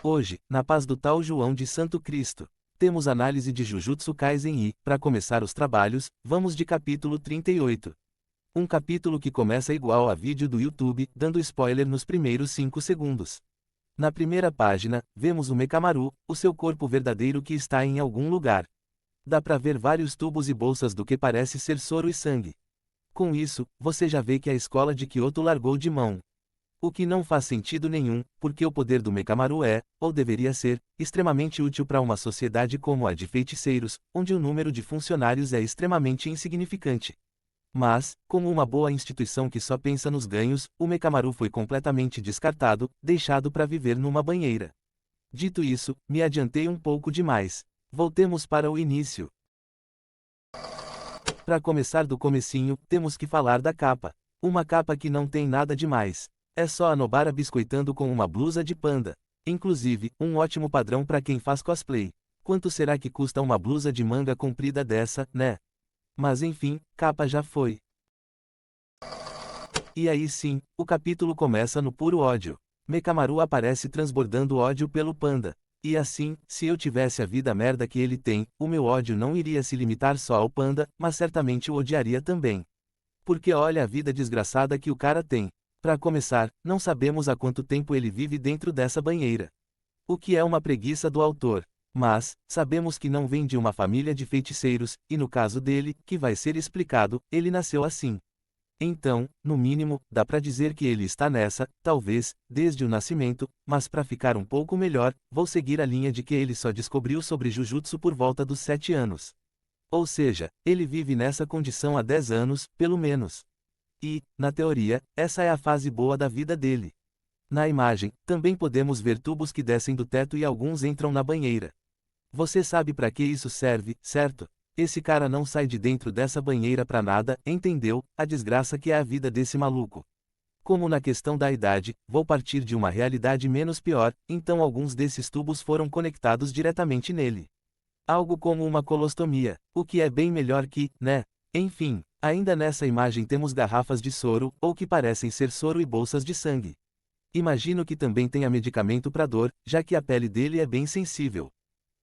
Hoje, na paz do tal João de Santo Cristo, temos análise de Jujutsu Kaisen e, para começar os trabalhos, vamos de capítulo 38. Um capítulo que começa igual a vídeo do YouTube, dando spoiler nos primeiros 5 segundos. Na primeira página, vemos o Mekamaru, o seu corpo verdadeiro que está em algum lugar. Dá pra ver vários tubos e bolsas do que parece ser soro e sangue. Com isso, você já vê que a escola de Kyoto largou de mão. O que não faz sentido nenhum, porque o poder do Mekamaru é, ou deveria ser, extremamente útil para uma sociedade como a de feiticeiros, onde o número de funcionários é extremamente insignificante. Mas, como uma boa instituição que só pensa nos ganhos, o Mekamaru foi completamente descartado, deixado para viver numa banheira. Dito isso, me adiantei um pouco demais. Voltemos para o início. Para começar do comecinho, temos que falar da capa. Uma capa que não tem nada demais. É só a Nobara biscoitando com uma blusa de panda. Inclusive, um ótimo padrão para quem faz cosplay. Quanto será que custa uma blusa de manga comprida dessa, né? Mas enfim, capa já foi. E aí sim, o capítulo começa no puro ódio. Mekamaru aparece transbordando ódio pelo panda. E assim, se eu tivesse a vida merda que ele tem, o meu ódio não iria se limitar só ao panda, mas certamente o odiaria também. Porque olha a vida desgraçada que o cara tem. Para começar, não sabemos há quanto tempo ele vive dentro dessa banheira. O que é uma preguiça do autor. Mas, sabemos que não vem de uma família de feiticeiros, e no caso dele, que vai ser explicado, ele nasceu assim. Então, no mínimo, dá pra dizer que ele está nessa, talvez, desde o nascimento, mas para ficar um pouco melhor, vou seguir a linha de que ele só descobriu sobre Jujutsu por volta dos 7 anos. Ou seja, ele vive nessa condição há 10 anos, pelo menos. E, na teoria, essa é a fase boa da vida dele. Na imagem, também podemos ver tubos que descem do teto e alguns entram na banheira. Você sabe para que isso serve, certo? Esse cara não sai de dentro dessa banheira pra nada, entendeu? A desgraça que é a vida desse maluco. Como na questão da idade, vou partir de uma realidade menos pior, então alguns desses tubos foram conectados diretamente nele. Algo como uma colostomia, o que é bem melhor que, né? Enfim, ainda nessa imagem temos garrafas de soro, ou que parecem ser soro e bolsas de sangue. Imagino que também tenha medicamento para dor, já que a pele dele é bem sensível.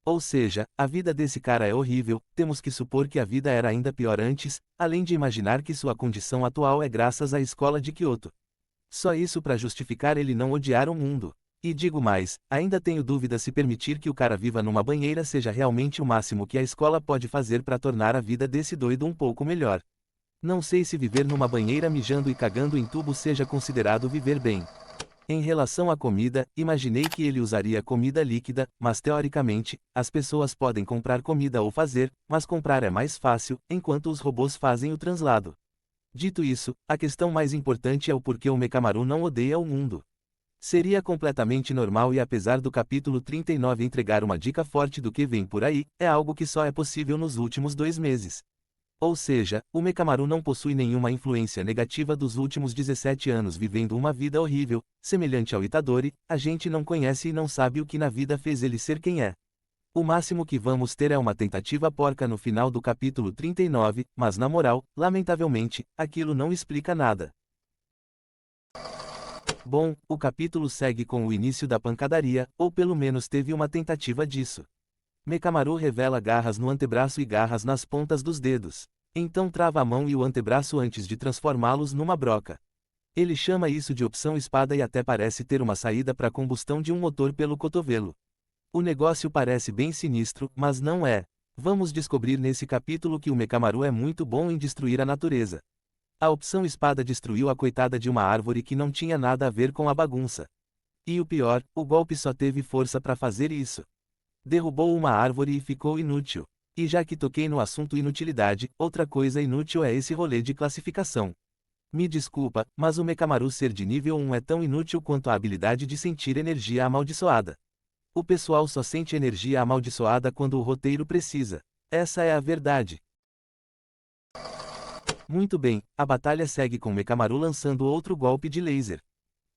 Ou seja, a vida desse cara é horrível, temos que supor que a vida era ainda pior antes, além de imaginar que sua condição atual é graças à escola de Kyoto. Só isso para justificar ele não odiar o mundo. E digo mais, ainda tenho dúvida se permitir que o cara viva numa banheira seja realmente o máximo que a escola pode fazer para tornar a vida desse doido um pouco melhor. Não sei se viver numa banheira mijando e cagando em tubo seja considerado viver bem. Em relação à comida, imaginei que ele usaria comida líquida, mas teoricamente, as pessoas podem comprar comida ou fazer, mas comprar é mais fácil, enquanto os robôs fazem o translado. Dito isso, a questão mais importante é o porquê o Mekamaru não odeia o mundo. Seria completamente normal e apesar do capítulo 39 entregar uma dica forte do que vem por aí, é algo que só é possível nos últimos 2 meses. Ou seja, o Mekamaru não possui nenhuma influência negativa dos últimos 17 anos vivendo uma vida horrível, semelhante ao Itadori, a gente não conhece e não sabe o que na vida fez ele ser quem é. O máximo que vamos ter é uma tentativa porca no final do capítulo 39, mas na moral, lamentavelmente, aquilo não explica nada. Bom, o capítulo segue com o início da pancadaria, ou pelo menos teve uma tentativa disso. Mekamaru revela garras no antebraço e garras nas pontas dos dedos. Então trava a mão e o antebraço antes de transformá-los numa broca. Ele chama isso de opção espada e até parece ter uma saída para a combustão de um motor pelo cotovelo. O negócio parece bem sinistro, mas não é. Vamos descobrir nesse capítulo que o Mekamaru é muito bom em destruir a natureza. A opção espada destruiu a coitada de uma árvore que não tinha nada a ver com a bagunça. E o pior, o golpe só teve força para fazer isso. Derrubou uma árvore e ficou inútil. E já que toquei no assunto inutilidade, outra coisa inútil é esse rolê de classificação. Me desculpa, mas o Mekamaru ser de nível 1 é tão inútil quanto a habilidade de sentir energia amaldiçoada. O pessoal só sente energia amaldiçoada quando o roteiro precisa. Essa é a verdade. Muito bem, a batalha segue com Mekamaru lançando outro golpe de laser.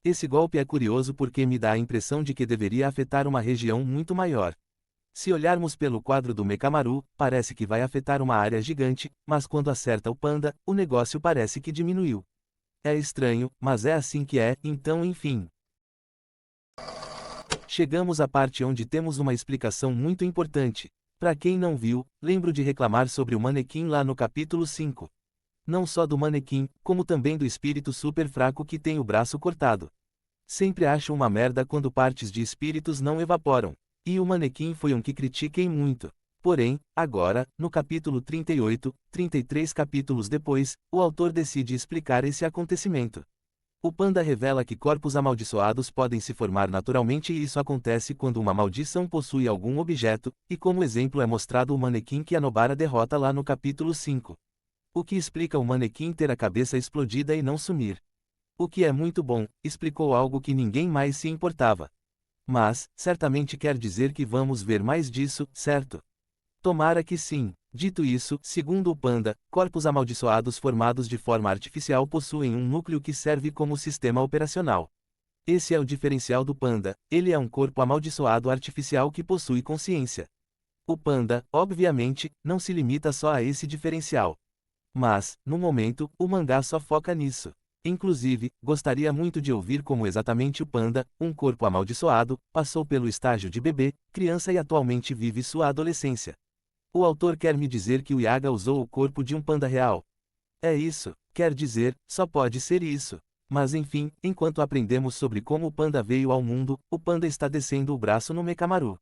Esse golpe é curioso porque me dá a impressão de que deveria afetar uma região muito maior. Se olharmos pelo quadro do Mekamaru, parece que vai afetar uma área gigante, mas quando acerta o panda, o negócio parece que diminuiu. É estranho, mas é assim que é, então enfim. Chegamos à parte onde temos uma explicação muito importante. Para quem não viu, lembro de reclamar sobre o manequim lá no capítulo 5. Não só do manequim, como também do espírito super fraco que tem o braço cortado. Sempre acho uma merda quando partes de espíritos não evaporam. E o manequim foi um que critiquei muito. Porém, agora, no capítulo 38, 33 capítulos depois, o autor decide explicar esse acontecimento. O panda revela que corpos amaldiçoados podem se formar naturalmente e isso acontece quando uma maldição possui algum objeto, e como exemplo é mostrado o manequim que a Nobara derrota lá no capítulo 5. O que explica o manequim ter a cabeça explodida e não sumir. O que é muito bom, explicou algo que ninguém mais se importava. Mas, certamente quer dizer que vamos ver mais disso, certo? Tomara que sim. Dito isso, segundo o panda, corpos amaldiçoados formados de forma artificial possuem um núcleo que serve como sistema operacional. Esse é o diferencial do panda, ele é um corpo amaldiçoado artificial que possui consciência. O panda, obviamente, não se limita só a esse diferencial. Mas, no momento, o mangá só foca nisso. Inclusive, gostaria muito de ouvir como exatamente o panda, um corpo amaldiçoado, passou pelo estágio de bebê, criança e atualmente vive sua adolescência. O autor quer me dizer que o Yaga usou o corpo de um panda real. É isso, quer dizer, só pode ser isso. Mas enfim, enquanto aprendemos sobre como o panda veio ao mundo, o panda está descendo o braço no Mekamaru.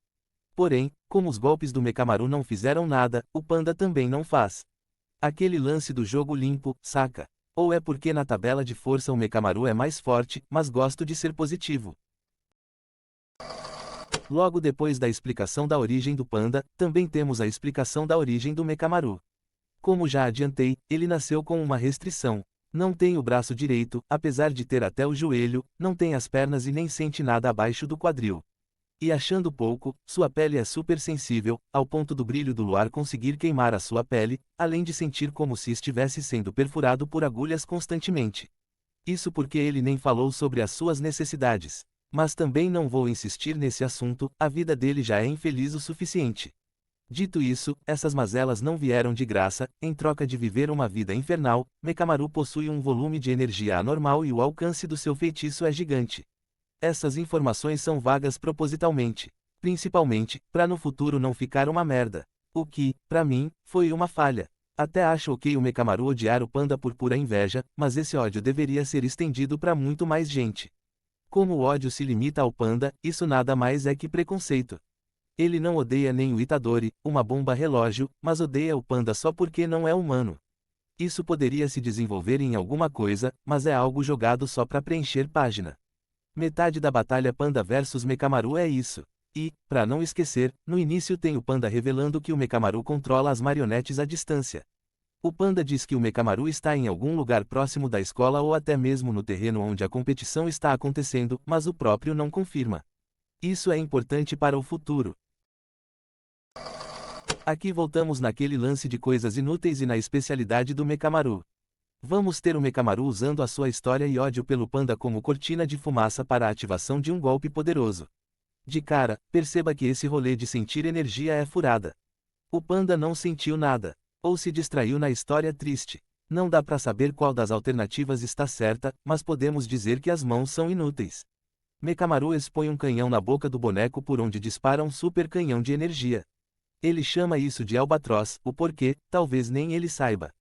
Porém, como os golpes do Mekamaru não fizeram nada, o panda também não faz. Aquele lance do jogo limpo, saca? Ou é porque na tabela de força o Mekamaru é mais forte, mas gosto de ser positivo. Logo depois da explicação da origem do panda, também temos a explicação da origem do Mekamaru. Como já adiantei, ele nasceu com uma restrição. Não tem o braço direito, apesar de ter até o joelho, não tem as pernas e nem sente nada abaixo do quadril. E achando pouco, sua pele é super sensível, ao ponto do brilho do luar conseguir queimar a sua pele, além de sentir como se estivesse sendo perfurado por agulhas constantemente. Isso porque ele nem falou sobre as suas necessidades. Mas também não vou insistir nesse assunto, a vida dele já é infeliz o suficiente. Dito isso, essas mazelas não vieram de graça, em troca de viver uma vida infernal, Mekamaru possui um volume de energia anormal e o alcance do seu feitiço é gigante. Essas informações são vagas propositalmente. Principalmente, para no futuro não ficar uma merda. O que, para mim, foi uma falha. Até acho ok o Mekamaru odiar o panda por pura inveja, mas esse ódio deveria ser estendido para muito mais gente. Como o ódio se limita ao panda, isso nada mais é que preconceito. Ele não odeia nem o Itadori, uma bomba relógio, mas odeia o panda só porque não é humano. Isso poderia se desenvolver em alguma coisa, mas é algo jogado só para preencher página. Metade da batalha Panda vs Mekamaru é isso. E, para não esquecer, no início tem o panda revelando que o Mekamaru controla as marionetes à distância. O panda diz que o Mekamaru está em algum lugar próximo da escola ou até mesmo no terreno onde a competição está acontecendo, mas o próprio não confirma. Isso é importante para o futuro. Aqui voltamos naquele lance de coisas inúteis e na especialidade do Mekamaru. Vamos ter o Mekamaru usando a sua história e ódio pelo panda como cortina de fumaça para a ativação de um golpe poderoso. De cara, perceba que esse rolê de sentir energia é furada. O panda não sentiu nada. Ou se distraiu na história triste. Não dá para saber qual das alternativas está certa, mas podemos dizer que as mãos são inúteis. Mekamaru expõe um canhão na boca do boneco por onde dispara um super canhão de energia. Ele chama isso de albatroz, o porquê, talvez nem ele saiba.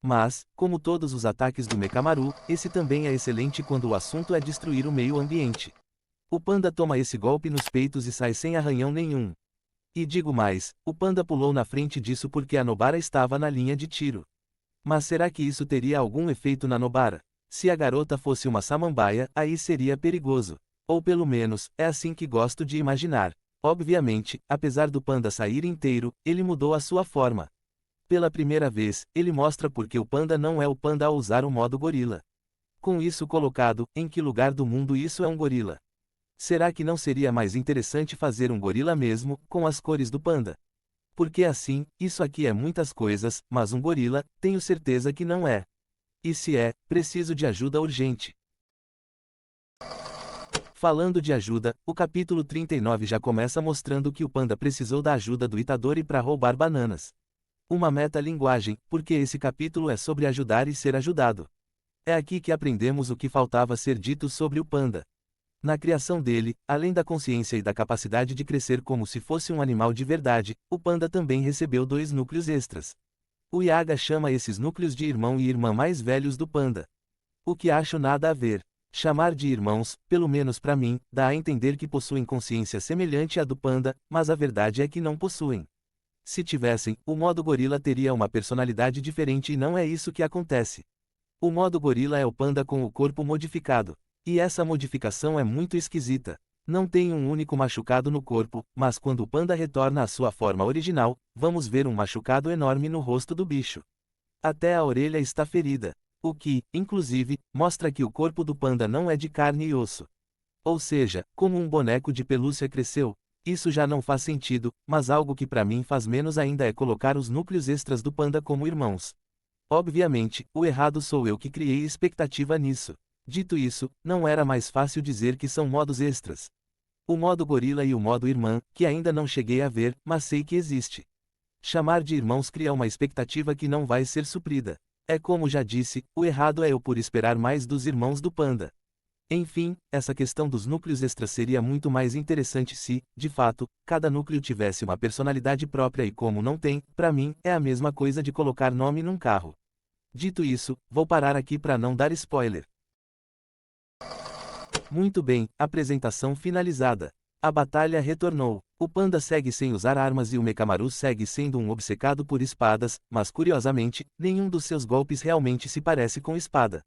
Mas, como todos os ataques do Mekamaru, esse também é excelente quando o assunto é destruir o meio ambiente. O panda toma esse golpe nos peitos e sai sem arranhão nenhum. E digo mais, o panda pulou na frente disso porque a Nobara estava na linha de tiro. Mas será que isso teria algum efeito na Nobara? Se a garota fosse uma samambaia, aí seria perigoso. Ou pelo menos, é assim que gosto de imaginar. Obviamente, apesar do panda sair inteiro, ele mudou a sua forma. Pela primeira vez, ele mostra porque o panda não é o panda ao usar o modo gorila. Com isso colocado, em que lugar do mundo isso é um gorila? Será que não seria mais interessante fazer um gorila mesmo, com as cores do panda? Porque assim, isso aqui é muitas coisas, mas um gorila, tenho certeza que não é. E se é, preciso de ajuda urgente. Falando de ajuda, o capítulo 39 já começa mostrando que o panda precisou da ajuda do Itadori para roubar bananas. Uma metalinguagem, porque esse capítulo é sobre ajudar e ser ajudado. É aqui que aprendemos o que faltava ser dito sobre o panda. Na criação dele, além da consciência e da capacidade de crescer como se fosse um animal de verdade, o panda também recebeu 2 núcleos extras. O Yaga chama esses núcleos de irmão e irmã mais velhos do panda. O que acho nada a ver. Chamar de irmãos, pelo menos para mim, dá a entender que possuem consciência semelhante à do panda, mas a verdade é que não possuem. Se tivessem, o modo gorila teria uma personalidade diferente e não é isso que acontece. O modo gorila é o panda com o corpo modificado. E essa modificação é muito esquisita. Não tem um único machucado no corpo, mas quando o panda retorna à sua forma original, vamos ver um machucado enorme no rosto do bicho. Até a orelha está ferida. O que, inclusive, mostra que o corpo do panda não é de carne e osso. Ou seja, como um boneco de pelúcia cresceu. Isso já não faz sentido, mas algo que para mim faz menos ainda é colocar os núcleos extras do panda como irmãos. Obviamente, o errado sou eu que criei expectativa nisso. Dito isso, não era mais fácil dizer que são modos extras. O modo gorila e o modo irmã, que ainda não cheguei a ver, mas sei que existe. Chamar de irmãos cria uma expectativa que não vai ser suprida. É como já disse, o errado é eu por esperar mais dos irmãos do panda. Enfim, essa questão dos núcleos extras seria muito mais interessante se, de fato, cada núcleo tivesse uma personalidade própria e como não tem, para mim, é a mesma coisa de colocar nome num carro. Dito isso, vou parar aqui para não dar spoiler. Muito bem, apresentação finalizada. A batalha retornou. O panda segue sem usar armas e o Mekamaru segue sendo um obcecado por espadas, mas curiosamente, nenhum dos seus golpes realmente se parece com espada.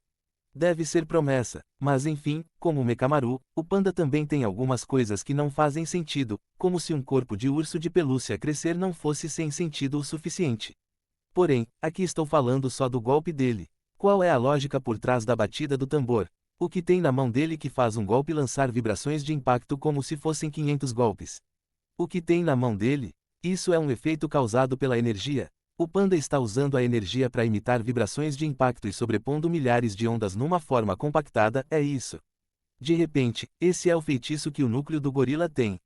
Deve ser promessa, mas enfim, como o Mekamaru, o panda também tem algumas coisas que não fazem sentido, como se um corpo de urso de pelúcia crescer não fosse sem sentido o suficiente. Porém, aqui estou falando só do golpe dele. Qual é a lógica por trás da batida do tambor? O que tem na mão dele que faz um golpe lançar vibrações de impacto como se fossem 500 golpes? O que tem na mão dele? Isso é um efeito causado pela energia. O panda está usando a energia para imitar vibrações de impacto e sobrepondo milhares de ondas numa forma compactada, é isso. De repente, esse é o feitiço que o núcleo do gorila tem.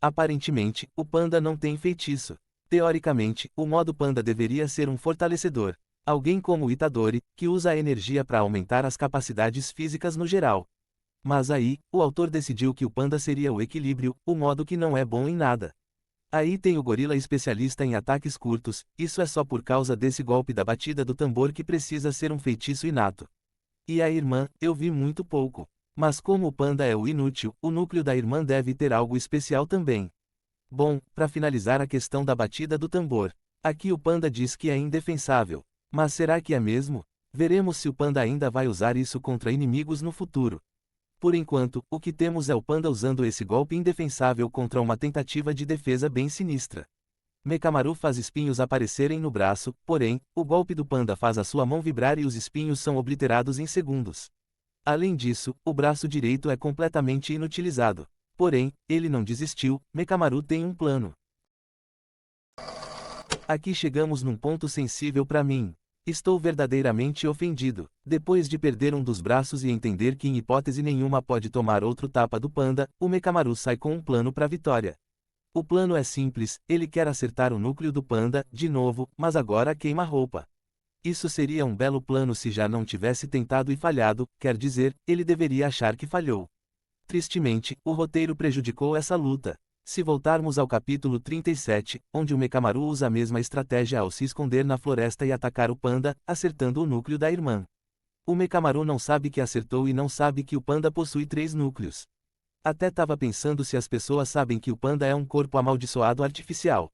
Aparentemente, o panda não tem feitiço. Teoricamente, o modo panda deveria ser um fortalecedor. Alguém como o Itadori, que usa a energia para aumentar as capacidades físicas no geral. Mas aí, o autor decidiu que o panda seria o equilíbrio, o modo que não é bom em nada. Aí tem o gorila especialista em ataques curtos, isso é só por causa desse golpe da batida do tambor que precisa ser um feitiço inato. E a irmã, eu vi muito pouco. Mas como o panda é o inútil, o núcleo da irmã deve ter algo especial também. Bom, para finalizar a questão da batida do tambor. Aqui o panda diz que é indefensável. Mas será que é mesmo? Veremos se o panda ainda vai usar isso contra inimigos no futuro. Por enquanto, o que temos é o panda usando esse golpe indefensável contra uma tentativa de defesa bem sinistra. Mekamaru faz espinhos aparecerem no braço, porém, o golpe do panda faz a sua mão vibrar e os espinhos são obliterados em segundos. Além disso, o braço direito é completamente inutilizado. Porém, ele não desistiu, Mekamaru tem um plano. Aqui chegamos num ponto sensível para mim. Estou verdadeiramente ofendido. Depois de perder um dos braços e entender que em hipótese nenhuma pode tomar outro tapa do panda, o Mekamaru sai com um plano para a vitória. O plano é simples, ele quer acertar o núcleo do panda, de novo, mas agora queima-roupa. Isso seria um belo plano se já não tivesse tentado e falhado, quer dizer, ele deveria achar que falhou. Tristemente, o roteiro prejudicou essa luta. Se voltarmos ao capítulo 37, onde o Mekamaru usa a mesma estratégia ao se esconder na floresta e atacar o panda, acertando o núcleo da irmã. O Mekamaru não sabe que acertou e não sabe que o panda possui 3 núcleos. Até tava pensando se as pessoas sabem que o panda é um corpo amaldiçoado artificial.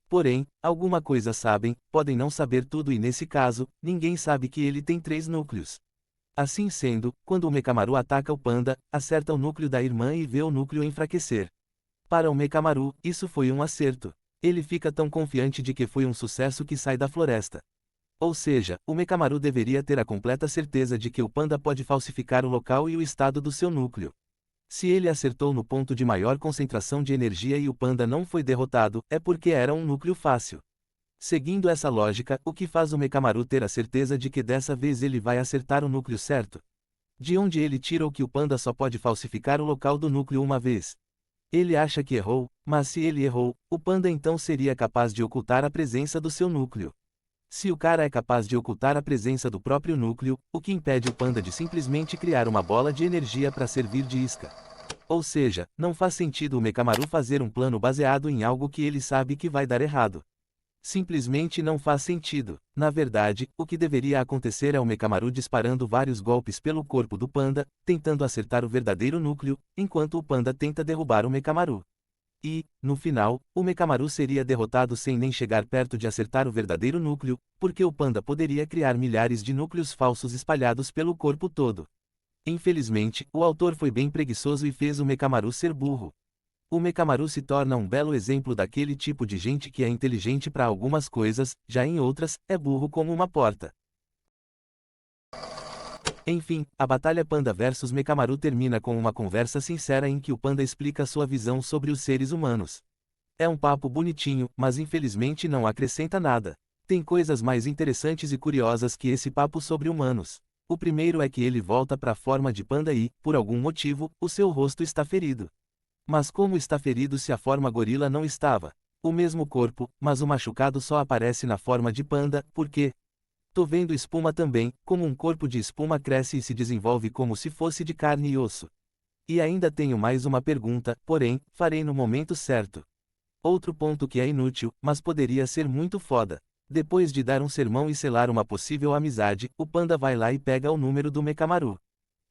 Porém, alguma coisa sabem, podem não saber tudo e nesse caso, ninguém sabe que ele tem 3 núcleos. Assim sendo, quando o Mekamaru ataca o panda, acerta o núcleo da irmã e vê o núcleo enfraquecer. Para o Mekamaru, isso foi um acerto. Ele fica tão confiante de que foi um sucesso que sai da floresta. Ou seja, o Mekamaru deveria ter a completa certeza de que o panda pode falsificar o local e o estado do seu núcleo. Se ele acertou no ponto de maior concentração de energia e o panda não foi derrotado, é porque era um núcleo fácil. Seguindo essa lógica, o que faz o Mekamaru ter a certeza de que dessa vez ele vai acertar o núcleo certo? De onde ele tira o que o panda só pode falsificar o local do núcleo uma vez? Ele acha que errou, mas se ele errou, o panda então seria capaz de ocultar a presença do seu núcleo. Se o cara é capaz de ocultar a presença do próprio núcleo, o que impede o panda de simplesmente criar uma bola de energia para servir de isca? Ou seja, não faz sentido o Mekamaru fazer um plano baseado em algo que ele sabe que vai dar errado. Simplesmente não faz sentido. Na verdade, o que deveria acontecer é o Mekamaru disparando vários golpes pelo corpo do panda, tentando acertar o verdadeiro núcleo, enquanto o panda tenta derrubar o Mekamaru. E, no final, o Mekamaru seria derrotado sem nem chegar perto de acertar o verdadeiro núcleo, porque o panda poderia criar milhares de núcleos falsos espalhados pelo corpo todo. Infelizmente, o autor foi bem preguiçoso e fez o Mekamaru ser burro. O Mekamaru se torna um belo exemplo daquele tipo de gente que é inteligente para algumas coisas, já em outras, é burro como uma porta. Enfim, a batalha Panda vs Mekamaru termina com uma conversa sincera em que o panda explica sua visão sobre os seres humanos. É um papo bonitinho, mas infelizmente não acrescenta nada. Tem coisas mais interessantes e curiosas que esse papo sobre humanos. O primeiro é que ele volta para a forma de panda e, por algum motivo, o seu rosto está ferido. Mas como está ferido se a forma gorila não estava? O mesmo corpo, mas o machucado só aparece na forma de panda, por quê? Tô vendo espuma também, como um corpo de espuma cresce e se desenvolve como se fosse de carne e osso. E ainda tenho mais uma pergunta, porém, farei no momento certo. Outro ponto que é inútil, mas poderia ser muito foda. Depois de dar um sermão e selar uma possível amizade, o panda vai lá e pega o número do Mekamaru.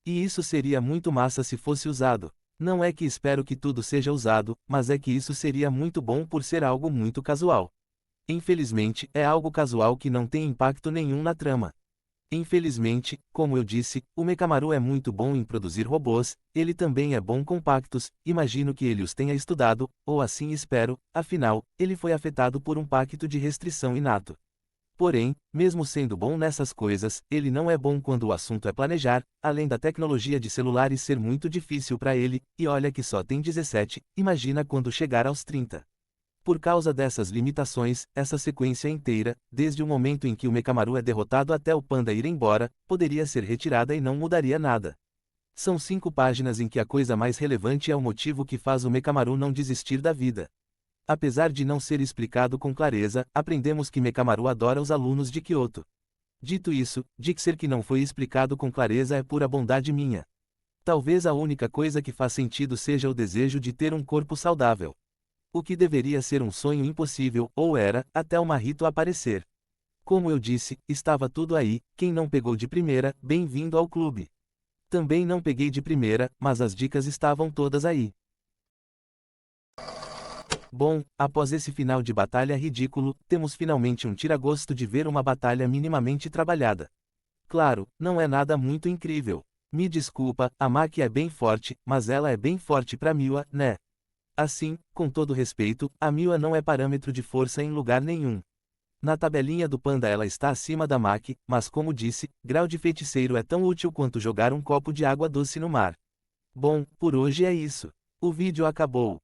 E isso seria muito massa se fosse usado. Não é que espero que tudo seja usado, mas é que isso seria muito bom por ser algo muito casual. Infelizmente, é algo casual que não tem impacto nenhum na trama. Infelizmente, como eu disse, o Mekamaru é muito bom em produzir robôs, ele também é bom com pactos, imagino que ele os tenha estudado, ou assim espero, afinal, ele foi afetado por um pacto de restrição inato. Porém, mesmo sendo bom nessas coisas, ele não é bom quando o assunto é planejar, além da tecnologia de celulares ser muito difícil para ele, e olha que só tem 17, imagina quando chegar aos 30. Por causa dessas limitações, essa sequência inteira, desde o momento em que o Mekamaru é derrotado até o panda ir embora, poderia ser retirada e não mudaria nada. São 5 páginas em que a coisa mais relevante é o motivo que faz o Mekamaru não desistir da vida. Apesar de não ser explicado com clareza, aprendemos que Mekamaru adora os alunos de Kyoto. Dito isso, dizer que não foi explicado com clareza é pura bondade minha. Talvez a única coisa que faz sentido seja o desejo de ter um corpo saudável. O que deveria ser um sonho impossível, ou era, até o Mahito aparecer. Como eu disse, estava tudo aí, quem não pegou de primeira, bem-vindo ao clube. Também não peguei de primeira, mas as dicas estavam todas aí. Bom, após esse final de batalha ridículo, temos finalmente um tira-gosto de ver uma batalha minimamente trabalhada. Claro, não é nada muito incrível. Me desculpa, a Maki é bem forte, mas ela é bem forte pra Miwa, né? Assim, com todo respeito, a Miwa não é parâmetro de força em lugar nenhum. Na tabelinha do panda ela está acima da Maki, mas como disse, grau de feiticeiro é tão útil quanto jogar um copo de água doce no mar. Bom, por hoje é isso. O vídeo acabou.